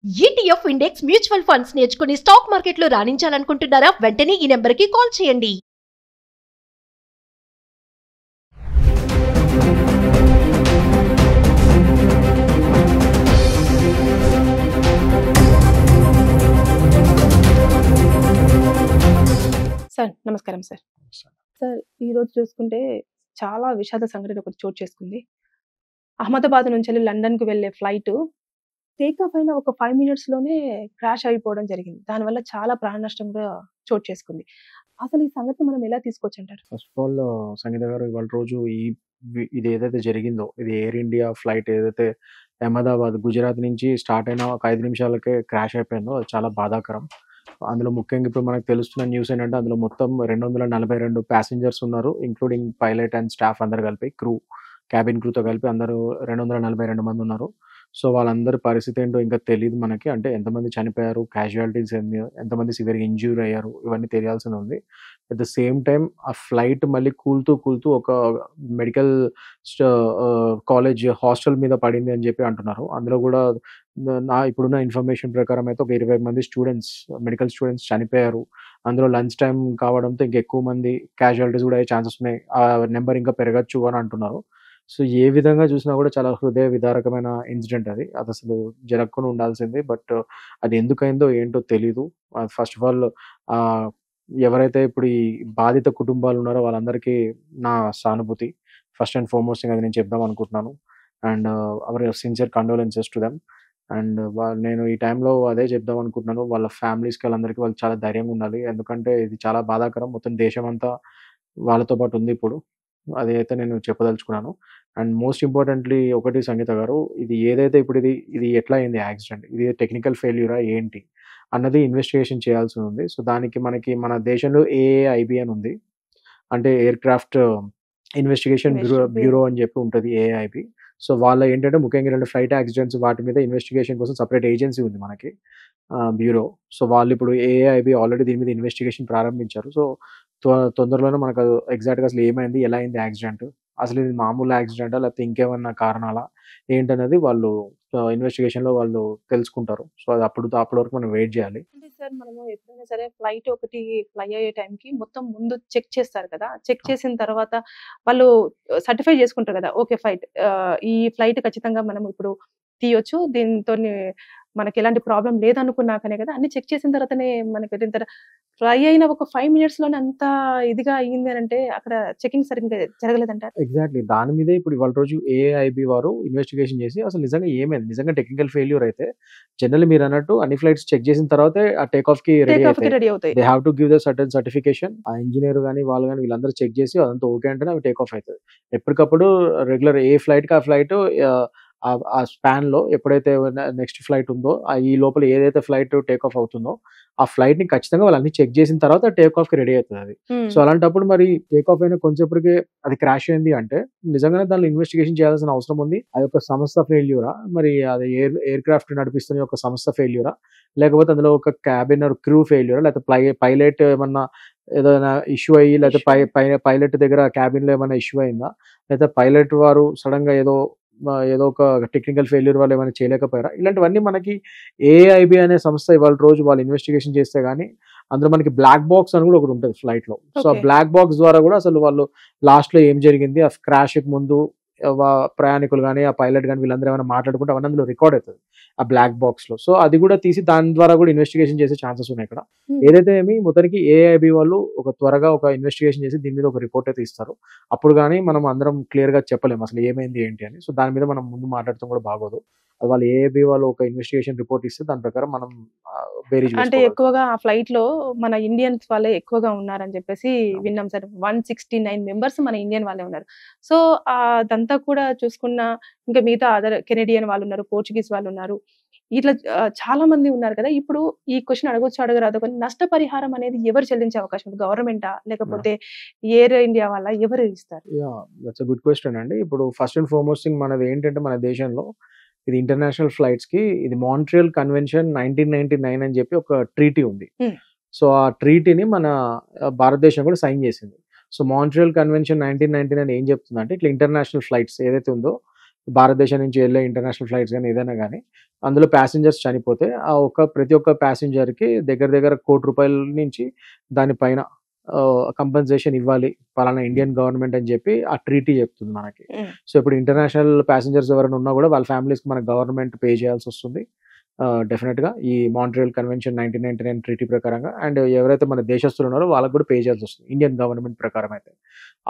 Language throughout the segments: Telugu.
ETF ఇండెక్స్ మ్యూచువల్ ఫండ్స్ నేర్చుకుని స్టాక్ మార్కెట్లో రాణించాలనుకుంటున్నారా? వెంటనే ఈ నెంబర్కి కాల్ చేయండి. సార్ నమస్కారం సార్. సార్ ఈరోజు చూసుకుంటే చాలా విషాద సంఘటన ఒకటి చోటు చేసుకుంది. అహ్మదాబాద్ నుంచి లండన్‌కి వెళ్ళే ఫ్లైట్ టేక్ ఆఫ్ అయిన ఒక 5 మినిట్స్‌లోనే క్రాష్ అయిపోవడం జరిగింది. దానివల్ల చాలా ప్రాణ నష్టం కూడా చోటు చేసుకుంది. అసలు ఈ సంగతిని మనం ఎలా తీసుకోవచ్చంటారు? ఫస్ట్ ఆఫ్ ఆల్ సంగీత గారు ఇవాళ రోజు ఇది ఏదైతే జరిగిందో ఇది ఎయిర్ ఇండియా ఫ్లైట్ ఏదైతే అహ్మదాబాద్ గుజరాత్ నుంచి స్టార్ట్ అయిన ఒక 5 నిమిషాలకే క్రాష్ అయిపోయిందో అది చాలా బాధాకరం. అందులో ముఖ్యంగా ఇప్పుడు మనకు తెలుస్తున్న న్యూస్ ఏంటంటే అందులో మొత్తం 242 ప్యాసింజర్స్ ఉన్నారు. ఇంక్లూడింగ్ పైలట్ అండ్ స్టాఫ్ అందరూ కలిపి క్యాబిన్ క్రూతో కలిపి అందరూ 242 మంది ఉన్నారు. సో వాళ్ళందరి పరిస్థితి ఏంటో ఇంకా తెలీదు మనకి. అంటే ఎంతమంది చనిపోయారు, క్యాజువాలిటీస్ ఎంతమంది సివియర్‌గా ఇంజ్యూర్ అయ్యారు ఇవన్నీ తెలియాల్సింది ఉంది. అట్ ద సేమ్ టైమ్ ఆ ఫ్లైట్ మళ్ళీ కూలుతూ ఒక మెడికల్ కాలేజ్ హాస్టల్ మీద పడింది అని చెప్పి అంటున్నారు. అందులో కూడా ఇప్పుడున్న ఇన్ఫర్మేషన్ ప్రకారం అయితే ఒక 20 మంది మెడికల్ స్టూడెంట్స్ చనిపోయారు. అందులో లంచ్ టైమ్ కావడంతో ఇంకెక్కువ మంది క్యాజువాలిటీస్ కూడా అయ్యే ఛాన్సెస్ ఉన్నాయి. ఆ నెంబర్ ఇంకా పెరగచ్చు అని అంటున్నారు. సో ఏ విధంగా చూసినా కూడా చాలా హృదయ విదారకమైన ఇన్సిడెంట్ అది. అదసలు జరగకుండా ఉండాల్సింది. బట్ అది ఎందుకయిందో ఏంటో తెలీదు. ఫస్ట్ ఆఫ్ ఆల్ ఎవరైతే ఇప్పుడు ఈ బాధిత కుటుంబాలు ఉన్నారో వాళ్ళందరికీ నా సానుభూతి. ఫస్ట్ అండ్ ఫార్మోస్ట్ థింగ్ అది నేను చెప్దాం అనుకుంటున్నాను. And hour sincere condolences to them. And నేను ఈ టైంలో అదే చెప్దాం అనుకుంటున్నాను. వాళ్ళ ఫ్యామిలీస్‌కి వాళ్ళు చాలా ధైర్యంగా ఉండాలి. ఎందుకంటే ఇది చాలా బాధాకరం. మొత్తం దేశమంతా వాళ్ళతో పాటు ఉంది ఇప్పుడు. అదైతే నేను చెప్పదలుచుకున్నాను. అండ్ మోస్ట్ ఇంపార్టెంట్‌లీ ఒకటి సంగీత గారు, ఇది ఏదైతే ఇప్పుడు ఇది ఎట్లా అయింది యాక్సిడెంట్? ఇది టెక్నికల్ ఫెయిల్యూరా ఏంటి? అన్నది ఇన్వెస్టిగేషన్ చేయాల్సి ఉంది. సో దానికి మన దేశంలో ఏఐఐబీ అని ఉంది. అంటే ఎయిర్‌క్రాఫ్ట్ ఇన్వెస్టిగేషన్ బ్యూరో అని చెప్పి ఉంటది ఏఐఐబీ. సో వాళ్ళు ఏంటంటే ముఖ్యంగా ఇలాంటి ఫ్లైట్ యాక్సిడెంట్స్ వాటి మీద ఇన్వెస్టిగేషన్ కోసం సెపరేట్ ఏజెన్సీ ఉంది మనకి బ్యూరో. సో వాళ్ళు ఇప్పుడు ఏఐఐబీ ఆల్రెడీ దీని మీద ఇన్వెస్టిగేషన్ ప్రారంభించారు. సో తొందరలోనే మనకు ఎగ్జాక్ట్‌గా అసలు ఏమైంది? ఎలా అయింది యాక్సిడెంట్? అసలు ఇది మామూలు యాక్సిడెంటా? లేకపోతే ఇంకేమన్నా కారణాలా? ఏంటనేది వాళ్ళు ఇన్వెస్టిగేషన్‌లో వాళ్ళు తెలుసుకుంటారు. సో అది అప్పటి వరకు మనం వెయిట్ చేయాలి. అంటే సార్ మనము ఎప్పుడైనా సరే ఫ్లైట్ ఒకటి ఫ్లై అయ్యే టైంకి మొత్తం ముందు చెక్ చేస్తారు కదా! చెక్ చేసిన తర్వాత వాళ్ళు సర్టిఫై చేసుకుంటారు కదా! ఓకే. ఈ ఫ్లైట్ ఖచ్చితంగా మనం ఇప్పుడు తీయొచ్చు. దీనితోని మనకెలాంటి ప్రాబ్లమ్ లేదనుకున్నాకనే కదా! అన్ని చెక్ చేసిన తర్వాతనే మనకి ఫ్లై అయిన ఒక 5 మినిట్స్‌లోనే అంత ఇదిగా అయింది అనంటే అక్కడ చెకింగ్ సరిగ్గా జరగలేదంటారా? ఎగ్జాక్ట్‌లీ. దాని మీదే ఇప్పుడు ఇవాళ రోజు ఏఐఐబీ వారు ఇన్వెస్టిగేషన్ చేసి అసలు నిజంగా ఏమైంది? నిజంగా టెక్నికల్ ఫెయిల్యూర్ అయితే జనరల్లీ మీరన్నట్టు అన్ని ఫ్లైట్స్ చెక్ చేసిన తర్వాతే ఆ టేక్ ఆఫ్‌కి రెడీ అవుతాయి. They have to give the certain certification. ఆ ఇంజినీర్ గాని, వాళ్ళు గాని వీళ్ళందరూ చెక్ చేసి అదంతా ఓకే అంటేనే అవి టేక్ ఆఫ్ అయితది. ఎప్పటికప్పుడు రెగ్యులర్ ఏ ఫ్లైట్‌కి ఆ ఫ్లైట్ ఆ స్పాన్‌లో ఎప్పుడైతే నెక్స్ట్ ఫ్లైట్ ఉందో ఈ లోపల ఏదైతే ఫ్లైట్ టేక్ ఆఫ్ అవుతుందో ఆ ఫ్లైట్‌ని ఖచ్చితంగా వాళ్ళు అన్ని చెక్ చేసిన తర్వాత టేక్ ఆఫ్‌కి రెడీ అవుతదది. సో అలాంటప్పుడు మరి టేక్ ఆఫ్ అయిన కొంచెంసేపటికే అది క్రాష్ అయింది అంటే నిజంగానే దానిలో ఇన్వెస్టిగేషన్ చేయాల్సిన అవసరం ఉంది. అది ఒక సంస్థ ఫెయిల్యూరా? మరి అది ఎయిర్‌క్రాఫ్ట్ నడిపిస్తున్న ఒక సంస్థ ఫెయిల్యూరా? లేకపోతే అందులో ఒక క్యాబిన్ ఆర్ క్రూ ఫెయిల్యూరా? లేకపోతే పైలట్ ఏమన్నా ఏదైనా ఇష్యూ అయ్యి లేకపోతే పైలట్ దగ్గర క్యాబిన్‌లో ఏమైనా ఇష్యూ అయిందా? లేకపోతే పైలట్ వారు సడెన్‌గా ఏదో ఒక టెక్నికల్ ఫెయిల్యూర్ వల్ల ఏమైనా చేయలేకపోయారా? ఇలాంటివన్నీ మనకి ఏఐబీ అనే సంస్థ ఇవాళ రోజు వాళ్ళు ఇన్వెస్టిగేషన్ చేస్తే గానీ అందులో మనకి బ్లాక్ బాక్స్ అని కూడా ఒకటి ఉంటది ఫ్లైట్‌లో. సో ఆ బ్లాక్ బాక్స్ ద్వారా కూడా అసలు వాళ్ళు లాస్ట్‌లో ఏం జరిగింది? ఆ క్రాష్‌కి ముందు ప్రయాణికులు గాని, ఆ పైలట్ గాని వీళ్ళందరూ ఏమైనా మాట్లాడుకుంటే అవన్నీ అందులో రికార్డ్ అవుతది. ఆ బ్లాక్ బాక్స్‌లో. సో అది కూడా తీసి దాని ద్వారా కూడా ఇన్వెస్టిగేషన్ చేసే ఛాన్సెస్ ఉన్నాయి ఇక్కడ. ఏదైతే మొత్తానికి ఏఐబీ వాళ్ళు త్వరగా ఒక ఇన్వెస్టిగేషన్ చేసి దీని మీద ఒక రిపోర్ట్ అయితే ఇస్తారు. అప్పుడు గాని మనం అందరం క్లియర్‌గా చెప్పలేము అసలు ఏమైంది ఏంటి అని. సో దాని మీద మనం ముందు మాట్లాడటం కూడా బాగోదు. అది వాళ్ళు ఏఐబీ వాళ్ళు ఒక ఇన్వెస్టిగేషన్ రిపోర్ట్ ఇస్తే దాని ప్రకారం మనం బేరీజ్ అంటే ఎక్కువగా ఆ ఫ్లైట్‌లో మన ఇండియన్స్ వాళ్ళే ఎక్కువగా ఉన్నారని చెప్పేసి విన్నాం సార్. 169 మెంబర్స్ మన ఇండియన్ వాళ్ళే ఉన్నారు. సో అదంతా కూడా చూసుకున్న ఇంకా మిగతా అదర్ కెనడియన్ వాళ్ళున్నారు, పోర్చుగీస్ వాళ్ళున్నారు. ఇట్లా చాలా మంది ఉన్నారు కదా! ఇప్పుడు ఈ క్వెషన్ అడగొచ్చో అడగరాదో కానీ నష్టపరిహారం అనేది ఎవరు చెల్లించే అవకాశం ఉంది? గవర్నమెంటా? లేకపోతే ఎయిర్ ఇండియా వాళ్ళా? ఎవరు ఇస్తారు? దట్స్ ఎ గుడ్ క్వెషన్ అండి. ఇప్పుడు ఫస్ట్ అండ్ ఫార్మోస్ట్ థింగ్ మనది ఏంటంటే మన దేశంలో ఇది ఇంటర్నేషనల్ ఫ్లైట్స్‌కి ఇది మాంట్రియల్ కన్వెన్షన్ 1999 అని చెప్పి ఒక ట్రీటీ ఉంది. సో ఆ ట్రీటీని మన భారతదేశం కూడా సైన్ చేసింది. సో మాంట్రియల్ కన్వెన్షన్ 1999 ఏం చెప్తుందంటే ఇట్లా ఇంటర్నేషనల్ ఫ్లైట్స్ ఏదైతే ఉందో భారతదేశం నుంచి వెళ్ళే ఇంటర్నేషనల్ ఫ్లైట్స్ కానీ ఏదైనా కానీ అందులో ప్యాసింజర్స్ చనిపోతే ప్రతి ఒక్క ప్యాసింజర్కి దగ్గర దగ్గర ₹1,00,00,000 నుంచి దానిపైన కంపెన్సేషన్ ఇవ్వాలి పలానా ఇండియన్ గవర్నమెంట్ అని చెప్పి ఆ ట్రీటీ చెప్తుంది మనకి. సో ఇప్పుడు ఇంటర్నేషనల్ ప్యాసింజర్స్ ఎవరైనా ఉన్నా కూడా వాళ్ళ ఫ్యామిలీస్కి మన గవర్నమెంట్ పే చేయాల్సి వస్తుంది డెఫినెట్గా ఈ మాంట్రియల్ కన్వెన్షన్ 1999 ట్రీటీ ప్రకారంగా. అండ్ ఎవరైతే మన దేశస్తులు ఉన్నారో వాళ్ళకి కూడా పే చేయాల్సి వస్తుంది ఇండియన్ గవర్నమెంట్ ప్రకారం అయితే.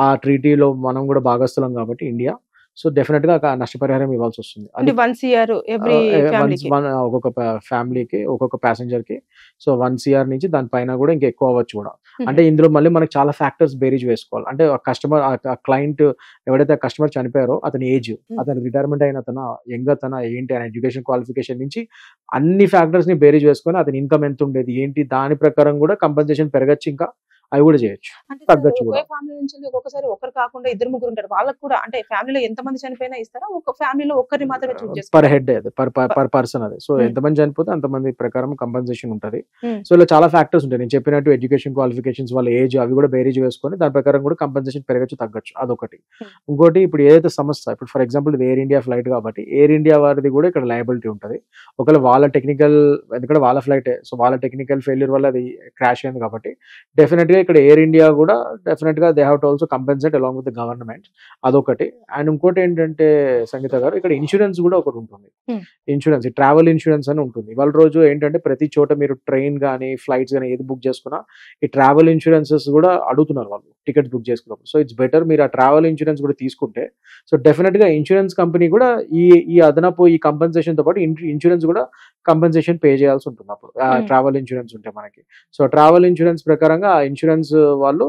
ఆ ట్రీటీలో మనం కూడా భాగస్థులం కాబట్టి ఇండియా, సో డెఫినెట్గా నష్టపరిహారం ఇవ్వాల్సి వస్తుంది. అది వన్స్ ఇయర్ ఎవ్రీ ఫ్యామిలీకి ఒక్కొక్క ఫ్యామిలీకి ఒక్కొక్క ప్యాసింజర్కి సో 1 CR నుంచి దానిపైన కూడా ఇంకా ఎక్కువ అవ్వచ్చు కూడా. అంటే ఇందులో మళ్ళీ మనకి చాలా ఫ్యాక్టర్స్ బేరీజ్ వేసుకోవాలి. అంటే కస్టమర్ క్లయింట్ ఎవరైతే కస్టమర్ చనిపోయారో అతని ఏజ్, అతని రిటైర్మెంట్ అయిన యంగ్ ఏంటి ఆయన ఎడ్యుకేషన్ క్వాలిఫికేషన్ నుంచి అన్ని ఫ్యాక్టర్స్ ని బేరీజ్ వేసుకొని అతని ఇన్కమ్ ఎంత ఉండేది ఏంటి దాని ప్రకారం కూడా కంపెన్సేషన్ పెరగచ్చు, ఇంకా అవి కూడా చేయొచ్చు, అంటే తగ్గచ్చు కూడా. ఒకే ఫ్యామిలీ నుంచి ఒక్కొక్కసారి ఒకరు కాకుండా 2-3 ఉంటారు, వాళ్ళకి కూడా అంటే ఫ్యామిలీలో ఎంతమంది చనిపోయినా ఇస్తారా, ఒక ఫ్యామిలీలో ఒక్కరిని మాత్రమే చూస్ చేస్తారు పర్ హెడ్ అది పర్ పర్సన్ అది. సో ఎంతమంది చనిపోతే అంతమంది ప్రకారం కంపెన్సేషన్ ఉంటుంది. సో ఇలా చాలా ఫ్యాక్టర్స్ ఉంటాయి. నేను చెప్పినట్టు ఎడ్యుకేషన్ క్వాలిఫికేషన్స్, వాళ్ళ ఏజ్ అవి కూడా బేరీజ్ వేసుకొని దాని ప్రకారం కూడా కంపెన్సేషన్ పెరగచ్చు, తగ్గచ్చు, అదొకటి. ఇంకోటి ఇప్పుడు ఏదైతే సంస్థ, ఇప్పుడు ఫర్ ఎగ్జాంపుల్ ఇది ఎయిర్ ఇండియా ఫ్లైట్ కాబట్టి ఎయిర్ ఇండియా వారిది కూడా ఇక్కడ లయబిలిటీ ఉంటుంది. ఒకవేళ వాళ్ళ టెక్నికల్, ఎందుకంటే వాళ్ళ ఫ్లైటే, సో వాళ్ళ టెక్నికల్ ఫెయిల్యూర్ వల్ల అది క్రాష్ అయింది కాబట్టి డెఫినెట్ గా ఇక్కడ ఎయిర్ ఇండియా కూడా డెఫినెట్ గా they have to also compensate along with the government, అదొకటి. అండ్ ఇంకోటి ఏంటంటే సంగీత గారు, ఇక్కడ ఇన్సూరెన్స్ కూడా ఒకటి ఉంటుంది. ఇన్సూరెన్స్, ట్రావెల్ ఇన్సూరెన్స్ అని ఉంటుంది. వాళ్ళ రోజు ఏంటంటే ప్రతి చోట మీరు ట్రైన్ కానీ ఫ్లైట్స్ కానీ ఏది బుక్ చేసుకున్నా ఈ ట్రావెల్ ఇన్సూరెన్సెస్ కూడా అడుగుతున్నారు వాళ్ళు టికెట్స్ బుక్ చేసుకున్నప్పుడు. సో ఇట్స్ బెటర్ మీరు ఆ ట్రావెల్ ఇన్సూరెన్స్ కూడా తీసుకుంటే, సో డెఫినెట్ గా ఇన్సూరెన్స్ కంపెనీ కూడా ఈ అదనపు ఈ కంపెన్సేషన్ తో పాటు ఇన్సూరెన్స్ కూడా కంపెన్సేషన్ పే చేయాల్సి ఉంటుంది అప్పుడు ట్రావెల్ ఇన్సూరెన్స్ ఉంటే మనకి. సో ట్రావెల్ ఇన్సూరెన్స్ ప్రకారంగా ఆ ఇన్సూరెన్స్ వాళ్ళు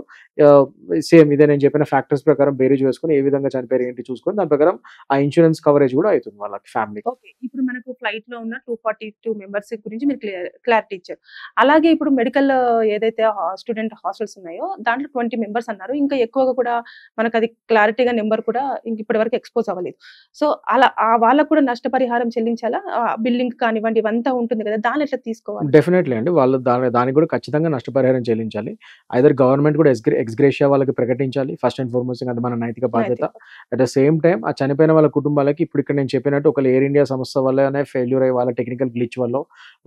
సేమ్ ఇదే నేను చెప్పిన ఫ్యాక్టర్స్ ప్రకారం బేరీజ్ వేసుకొని ఏ విధంగా చనిపోయారు ఏంటి చూసుకొని దాని ప్రకారం ఆ ఇన్సూరెన్స్ కవరేజ్ కూడా అవుతుంది వాళ్ళకి ఫ్యామిలీ. ఓకే, ఇప్పుడు మనకు ఫ్లైట్ లో ఉన్న 242 మెంబర్స్ గురించి మీరు క్లారిటీ ఇచ్చారు. అలాగే ఇప్పుడు మెడికల్ ఏదైతే స్టూడెంట్ హాస్టల్స్ ఉన్నాయో దాంట్లో 20 మెంబర్స్ అన్నారు. ఇంకా ఎక్కువగా కూడా మనకు అది క్లారిటీగా నెంబర్ కూడా ఇప్పటి వరకు ఎక్స్పోజ్ అవ్వలేదు. సో అలా వాళ్ళకు కూడా నష్టపరిహారం చెల్లించాలా, బిల్డింగ్ కానివ్వండి ఇవంతా ఉంటుంది కదా, దాన్ని ఎట్లా తీసుకోవాలి? డెఫినెట్లీ అండి, వాళ్ళు దానికి కూడా ఖచ్చితంగా నష్టపరిహారం చెల్లించాలి. ఐదర్ గవర్నమెంట్ కూడా ఎక్స్గ్రేషియా వాళ్ళకి ప్రకటించాలి ఫస్ట్ అండ్ ఫార్మోస్ట్, అది మన నైతిక బాధ్యత. అట్ ద సేమ్ టైం ఆ చనిపోయిన వాళ్ళ కుటుంబాలకి ఇప్పుడు ఇక్కడ నేను చెప్పినట్టు ఒక ఎయిర్ ఇండియా సంస్థ వల్లనే ఫెయిల్యూర్ అయ్యి వాళ్ళ టెక్నికల్ గ్లిచ్ వల్ల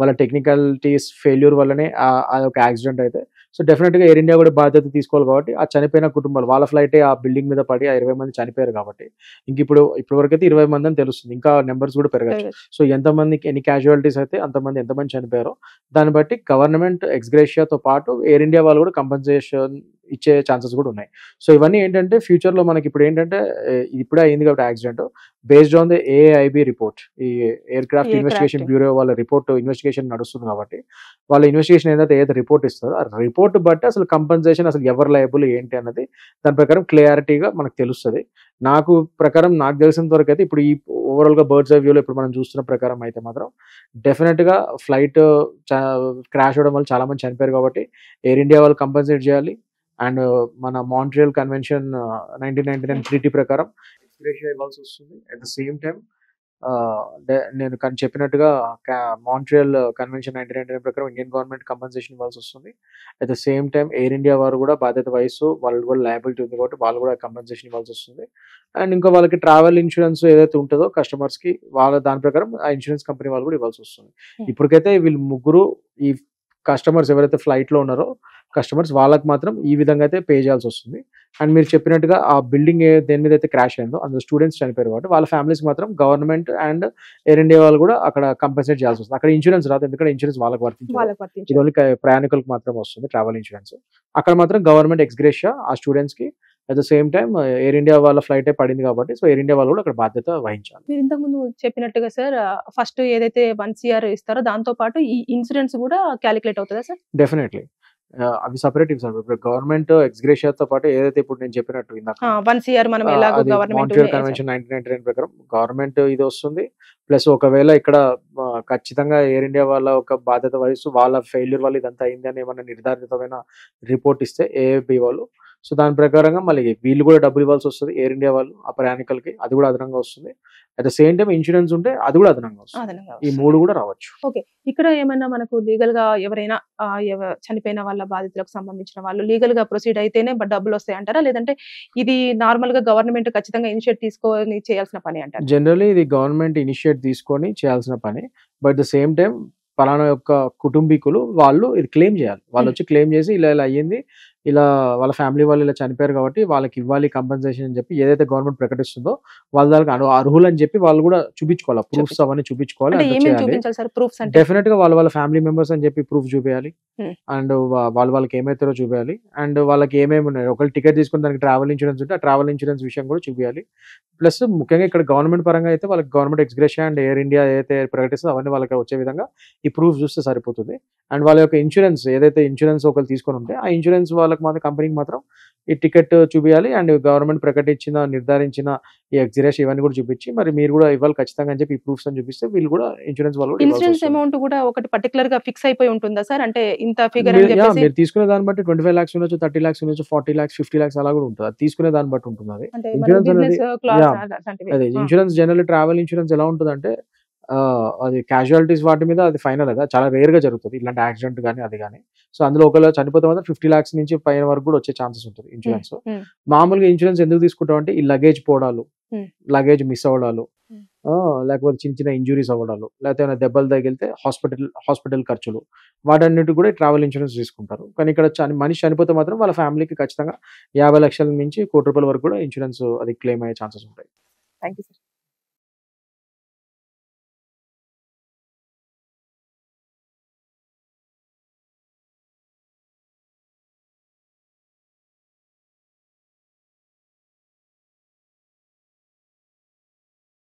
వాళ్ళ టెక్నికలిటీస్ ఫెయిల్యూర్ వల్లనే ఒక యాక్సిడెంట్ అయితే, సో డెఫినెట్ గా ఎయిర్ ఇండియా కూడా బాధ్యత తీసుకోవాలి. కాబట్టి ఆ చనిపోయిన కుటుంబాలు వాళ్ళ ఫ్లైటే ఆ బిల్డింగ్ మీద పడి 20 మంది చనిపోయారు కాబట్టి ఇంక ఇప్పుడు వరకు అయితే 20 మంది అని తెలుస్తుంది, ఇంకా నెంబర్స్ కూడా పెరగచ్చు. సో ఎంతమందికి ఎన్ని క్యాజువాలిటీస్ అయితే అంతమంది ఎంతమంది చనిపోయారో దాన్ని బట్టి గవర్నమెంట్ ఎక్స్గ్రేషియాతో పాటు ఎయిర్ ఇండియా వాళ్ళు కూడా కంపెన్సేషన్ ఇచ్చే ఛాన్సెస్ కూడా ఉన్నాయి. సో ఇవన్నీ ఏంటంటే ఫ్యూచర్ లో మనకి ఇప్పుడు ఏంటంటే ఇప్పుడే అయింది కాబట్టి accident, based on the AIB report, ఈ ఎయిర్ క్రాఫ్ట్ ఇన్వెస్టిగేషన్ బ్యూరో వాళ్ళ రిపోర్ట్ ఇన్వెస్టిగేషన్ నడుస్తుంది కాబట్టి వాళ్ళ ఇన్వెస్టిగేషన్ ఏదైతే రిపోర్ట్ ఇస్తారో ఆ రిపోర్ట్ బట్టి అసలు కంపెన్సేషన్ అసలు ఎవరు లయబుల్ ఏంటి అన్నది దాని ప్రకారం క్లియారిటీగా మనకు తెలుస్తుంది. నాకు తెలిసినంత వరకు అయితే ఇప్పుడు ఈ ఓవరాల్ గా బర్డ్స్ ఐ వ్యూలో ఇప్పుడు మనం చూస్తున్న ప్రకారం అయితే మాత్రం డెఫినెట్ గా ఫ్లైట్ క్రాష్ అవడం వల్ల చాలా మంది చనిపోయారు కాబట్టి ఎయిర్ ఇండియా వాళ్ళు కంపెన్సేట్ చేయాలి. అండ్ మన మాంట్రియల్ కన్వెన్షన్ 1999 ట్రీటీ ప్రకారం ఎక్స్గ్రేషియా ఇవ్వాల్సి వస్తుంది. అట్ ద సేమ్ టైం నేను చెప్పినట్టుగా మాంట్రియల్ కన్వెన్షన్ 1999 ప్రకారం ఇండియన్ గవర్నమెంట్ కంపెన్సేషన్ ఇవ్వాల్సి వస్తుంది. At the same time air India వారు కూడా బాధ్యత వహిస్తూ వాళ్ళు కూడా లయబిలిటీ ఉంది కాబట్టి వాళ్ళు కూడా కంపెన్సేషన్ ఇవ్వాల్సి వస్తుంది. అండ్ ఇంకా వాళ్ళకి ట్రావెల్ ఇన్సూరెన్స్ ఏదైతే ఉంటుందో కస్టమర్స్ కి వాళ్ళ దాని ప్రకారం ఆ ఇన్సూరెన్స్ కంపెనీ వాళ్ళు కూడా ఇవ్వాల్సి వస్తుంది. ఇప్పటికైతే వీళ్ళు ముగ్గురు ఈ కస్టమర్స్ ఎవరైతే ఫ్లైట్ లో ఉన్నారో కస్టమర్స్ వాళ్ళకి మాత్రం ఈ విధంగా అయితే పే చేయాల్సి వస్తుంది. అండ్ మీరు చెప్పినట్టుగా ఆ బిల్డింగ్ దేని మీద అయితే క్రాష్ అయిందో అందులో స్టూడెంట్స్ చనిపోయారు కాబట్టి వాళ్ళ ఫ్యామిలీస్ మాత్రం గవర్నమెంట్ అండ్ ఎయిర్ ఇండియా వాళ్ళు కూడా అక్కడ కంపెన్సేట్ చేయాల్సి వస్తుంది. అక్కడ ఇన్సూరెన్స్ రాదు, ఎందుకంటే ఇన్సూరెన్స్ వాళ్ళకి వర్తించదు, ఇది ఓన్లీ ప్రయాణికులకు మాత్రం వస్తుంది ట్రావెల్ ఇన్సూరెన్స్. అక్కడ మాత్రం గవర్నమెంట్ ఎక్స్గ్రేషియా ఆ స్టూడెంట్స్ కి, at the same time air India వాళ్ళ ఫ్లైట్ పడింది కాబట్టి సో ఎయిర్ ఇండియా వాళ్ళు కూడా అక్కడ బాధ్యత వహించాలి. మీరు ఇంతకు ముందు చెప్పినట్టుగా సార్ ఫస్ట్ ఏదైతే 1 CR ఇస్తారో దాంతో పాటు ఈ ఇన్సూరెన్స్ కూడా క్యాలిక్యులేట్ అవుతుందా సార్? డెఫినెట్లీ అవి సపరేట్ ఇస్తారు. ఇప్పుడు గవర్నమెంట్ ఎక్స్గ్రేషియాతో పాటు ఏదైతే ఇప్పుడు నేను చెప్పినట్టు ఇందాక 1 CR మనం ఎలాగో గవర్నమెంట్ మాంట్రియల్ కన్వెన్షన్ 1999 ప్రకారం గవర్నమెంట్ ఇది వస్తుంది. ప్లస్ ఒకవేళ ఇక్కడ ఖచ్చితంగా ఎయిర్ ఇండియా వాళ్ళ ఒక బాధ్యత వహిస్తూ వాళ్ళ ఫెయిల్యూర్ వల్ల ఇదంతా అయింది అని ఏమన్నా నిర్ధారితమైన రిపోర్ట్ ఇస్తే AIB వాళ్ళు, సో దాని ప్రకారంగా మళ్ళీ వీళ్ళు కూడా డబ్బులు ఇవ్వాల్సి వస్తుంది ఎయిర్ ఇండియా వాళ్ళు ఆ ప్రయాణికులకి, అది కూడా అదనంగా వస్తుంది. At the same time insurance ఉంటే అది కూడా అదనంగా వస్తుంది. ఈ మూడు కూడా రావచ్చు. ఓకే, ఇక్కడ ఏమైనా మనకు లీగల్ గా ఎవరైనా చనిపోయిన వాళ్ళ బాధితులకు సంబంధించిన వాళ్ళు లీగల్ గా ప్రొసీడ్ అయితేనే డబ్బులు వస్తాయి అంటారా, లేదంటే ఇది నార్మల్ గా గవర్నమెంట్ ఖచ్చితంగా ఇనిషియేట్ తీసుకొని చేయాల్సిన పని అంటారా? జనరల్లీ ఇది గవర్నమెంట్ ఇనిషియేట్ తీసుకొని చేయాల్సిన పని. బట్ ద సేమ్ టైం పలానా యొక్క కుటుంబీకులు వాళ్ళు ఇది క్లెయిమ్ చేయాలి. వాళ్ళు వచ్చి క్లెయిమ్ చేసి ఇలా ఇలా అయ్యింది, ఇలా వాళ్ళ ఫ్యామిలీ వాళ్ళు ఇలా చనిపోయారు కాబట్టి వాళ్ళకి ఇవ్వాలి కంపెన్సేషన్ అని చెప్పి ఏదైతే గవర్నమెంట్ ప్రకటిస్తుందో వాళ్ళ దానికి అర్హులు అని చెప్పి వాళ్ళు కూడా చూపించుకోవాలి. ప్రూఫ్స్ అవన్నీ చూపించుకోవాలి. అంటే అంతా ఏమేమి చేయాలి. చూపించాలి సార్ ప్రూఫ్స్ అంటే? డెఫినెట్ గా వాళ్ళ ఫ్యామిలీ మెంబర్స్ అని చెప్పి ప్రూఫ్ చూపించాలి. Hmm. అండ్ వాళ్ళకి ఏమైతారో చూపించాలి. అండ్ వాళ్ళకి ఏమేమి ఉన్నాయి, ఒకవేళ టికెట్ తీసుకుని దానికి ట్రావెల్ ఇన్సూరెన్స్ ఉంటే ఆ ట్రావెల్ ఇన్సూరెన్స్ విషయం కూడా చూపించాలి. ప్లస్ ముఖ్యంగా ఇక్కడ గవర్నమెంట్ పరంగా అయితే వాళ్ళకి government ex gratia and air India ఏదైతే ప్రకటిస్తుందో అవన్నీ వాళ్ళకి వచ్చే విధంగా ఈ ప్రూఫ్ చూస్తే సరిపోతుంది. అండ్ వాళ్ళ యొక్క ఇన్సూరెన్స్ ఏదైతే ఇన్సూరెన్స్ ఒకరు తీసుకొని ఉంటే ఆ ఇన్సూరెన్స్ వాళ్ళకి మాత్రం కంపెనీకి మాత్రం ఈ టికెట్ చూపించాలి. అండ్ గవర్నమెంట్ ప్రకటించిన నిర్ధారించిన ఈ ఎక్స్గ్రేషియా ఇవన్నీ కూడా చూపించి మరి మీరు కూడా ఇవ్వాలి ఖచ్చితంగా అని చెప్పి ఈ ప్రూఫ్స్ అని చూపిస్తే వీళ్ళు కూడా ఇన్సూరెన్స్ వాళ్ళు ఇన్సూరెన్స్ అమౌంట్ కూడా ఒకటి పర్టికులర్ గా ఫిక్స్ అయిపోయి ఉంటుందా సార్? అంటే ఇంత ఫిగర్ అని చెప్పేసి మీరు తీసుకునే దాన్ని బట్టి 25 lakhs ఉండొచ్చు, 30 lakhs ఉండొచ్చు, 40 lakhs, 50 lakhs అలా కూడా ఉంటుంది. అది తీసుకునే దాన్ని బట్టి ఉంటుంది. అది అంటే ఇన్సూరెన్స్ బిజినెస్ అనేది క్లాస్ yeah. అలాంటివి. అదే ఇన్సూరెన్స్ జనరల్ ట్రావెల్ ఇన్సూరెన్స్ ఎలా ఉంటుందంటే అది క్యాజువాలిటీస్ వాటి మీద అది ఫైనల్ కదా, చాలా రేర్ గా జరుగుతుంది ఇలాంటి యాక్సిడెంట్ కానీ అది కానీ. సో అందులో ఒకవేళ చనిపోతే మాత్రం 50 lakhs నుంచి పైన వరకు కూడా వచ్చే ఛాన్సెస్ ఉంటుంది ఇన్సూరెన్స్. మామూలుగా ఇన్సూరెన్స్ ఎందుకు తీసుకుంటాం అంటే ఈ లగేజ్ పోవడాలు, లగేజ్ మిస్ అవ్వడాలు, లేకపోతే చిన్న చిన్న ఇంజురీస్ అవ్వడాలు, లేకపోతే ఏమైనా దెబ్బలు తగిలితే హాస్పిటల్ ఖర్చులు, వాటన్నిటి కూడా ట్రావెల్ ఇన్సూరెన్స్ తీసుకుంటారు. కానీ ఇక్కడ మనిషి చనిపోతే మాత్రం వాళ్ళ ఫ్యామిలీకి ఖచ్చితంగా 50 లక్షల నుంచి ₹1 కోటి వరకు కూడా ఇన్సూరెన్స్ అది క్లెయిమ్ అయ్యే ఛాన్సెస్ ఉంటాయి. Thank you sir.